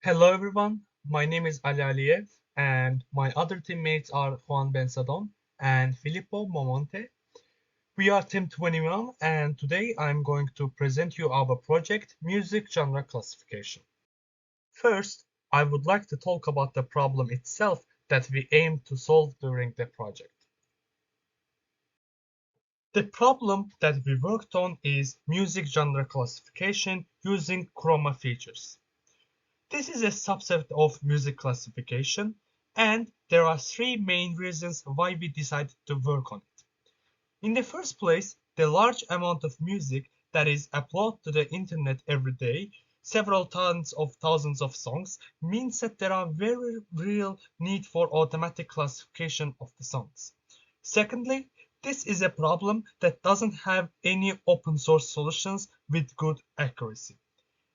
Hello everyone, my name is Ali Aliyev and my other teammates are Juan Bensadon and Filippo Momonte. We are Team 21 and today I'm going to present you our project Music Genre Classification. First, I would like to talk about the problem itself that we aim to solve during the project. The problem that we worked on is music genre classification using Chroma features. This is a subset of music classification, and there are three main reasons why we decided to work on it. In the first place, the large amount of music that is uploaded to the internet every day, several tons of thousands of songs, means that there are very real need for automatic classification of the songs. Secondly, this is a problem that doesn't have any open source solutions with good accuracy.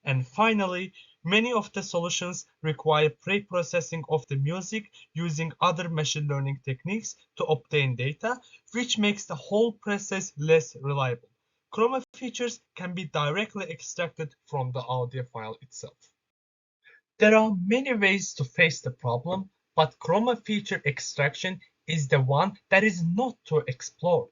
And finally, many of the solutions require pre-processing of the music using other machine learning techniques to obtain data, which makes the whole process less reliable. Chroma features can be directly extracted from the audio file itself. There are many ways to face the problem, but Chroma feature extraction is the one that is not too explored.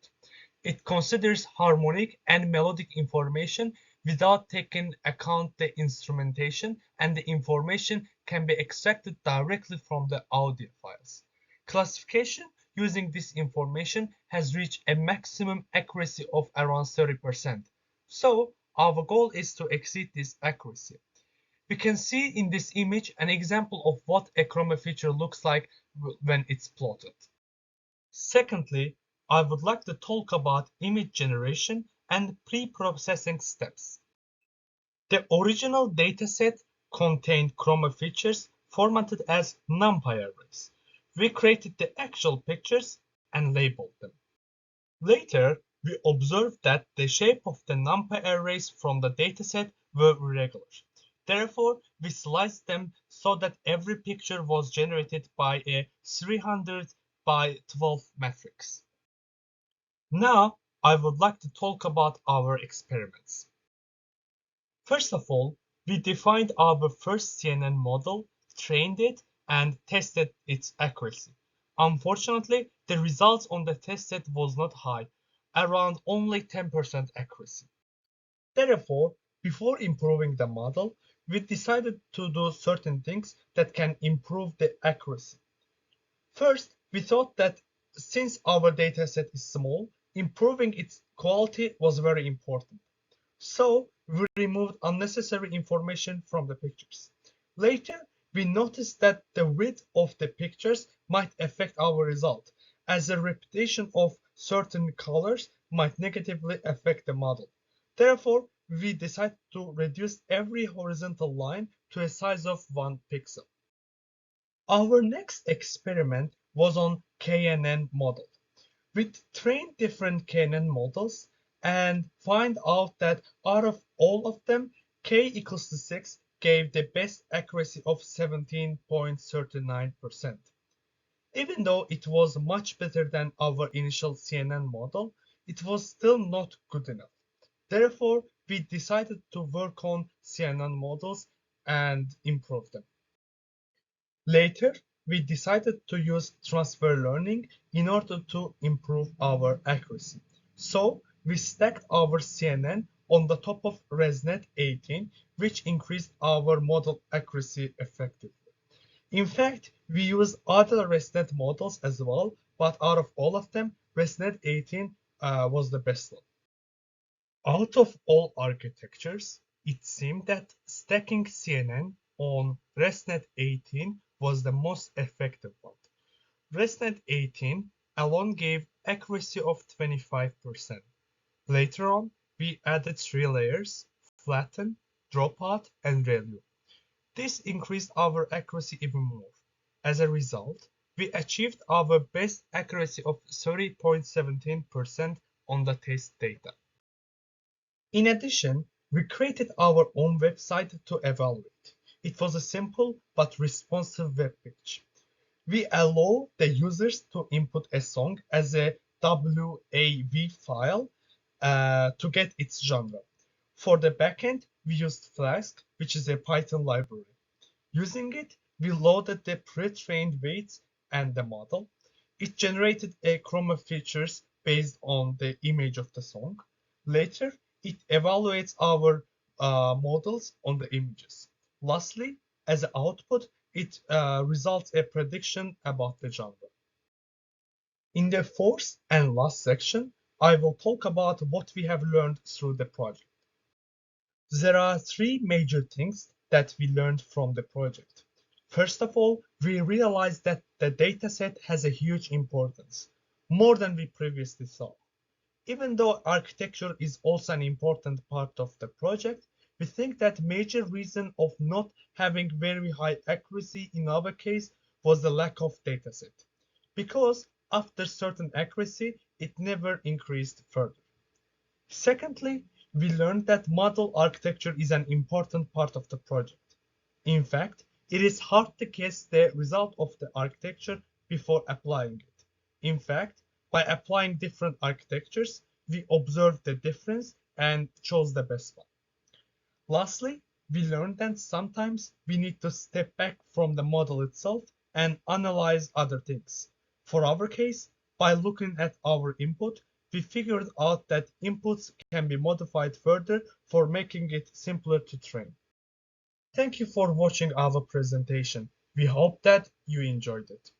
It considers harmonic and melodic information without taking account the instrumentation, and the information can be extracted directly from the audio files. Classification using this information has reached a maximum accuracy of around 30%. So our goal is to exceed this accuracy. We can see in this image an example of what a chroma feature looks like when it's plotted. Secondly, I would like to talk about image generation and pre-processing steps. The original dataset contained chroma features formatted as NumPy arrays. We created the actual pictures and labeled them. Later, we observed that the shape of the NumPy arrays from the dataset were irregular. Therefore, we sliced them so that every picture was generated by a 300 by 12 matrix. Now, I would like to talk about our experiments. First of all, we defined our first CNN model, trained it, and tested its accuracy. Unfortunately, the results on the testset was not high, around only 10% accuracy. Therefore, before improving the model, we decided to do certain things that can improve the accuracy. First, we thought that since our dataset is small, improving its quality was very important. So we removed unnecessary information from the pictures. Later, we noticed that the width of the pictures might affect our result, as the repetition of certain colors might negatively affect the model. Therefore, we decided to reduce every horizontal line to a size of 1 pixel. Our next experiment was on KNN model. We trained different KNN models and find out that out of all of them, k equals to 6 gave the best accuracy of 17.39%. Even though it was much better than our initial CNN model, it was still not good enough. Therefore, we decided to work on CNN models and improve them. Later, we decided to use transfer learning in order to improve our accuracy. So we stacked our CNN on the top of ResNet 18, which increased our model accuracy effectively. In fact, we used other ResNet models as well, but out of all of them, ResNet 18 was the best one. Out of all architectures, it seemed that stacking CNN on ResNet 18 was the most effective one. ResNet 18 alone gave accuracy of 25%. Later on, we added 3 layers: flatten, dropout, and ReLU. This increased our accuracy even more. As a result, we achieved our best accuracy of 30.17% on the test data. In addition, we created our own website to evaluate. It was a simple but responsive web page. We allow the users to input a song as a WAV file to get its genre. For the backend, we used Flask, which is a Python library. Using it, we loaded the pre-trained weights and the model. It generated a Chroma features based on the image of the song. Later, it evaluates our models on the images. Lastly, as an output, it results a prediction about the genre. In the fourth and last section, I will talk about what we have learned through the project. There are three major things that we learned from the project. First of all, we realized that the dataset has a huge importance, more than we previously thought. Even though architecture is also an important part of the project, we think that major reason of not having very high accuracy in our case was the lack of dataset. Because after certain accuracy, it never increased further. Secondly, we learned that model architecture is an important part of the project. In fact, it is hard to guess the result of the architecture before applying it. In fact, by applying different architectures, we observed the difference and chose the best one. Lastly, we learned that sometimes we need to step back from the model itself and analyze other things. For our case, by looking at our input, we figured out that inputs can be modified further for making it simpler to train. Thank you for watching our presentation. We hope that you enjoyed it.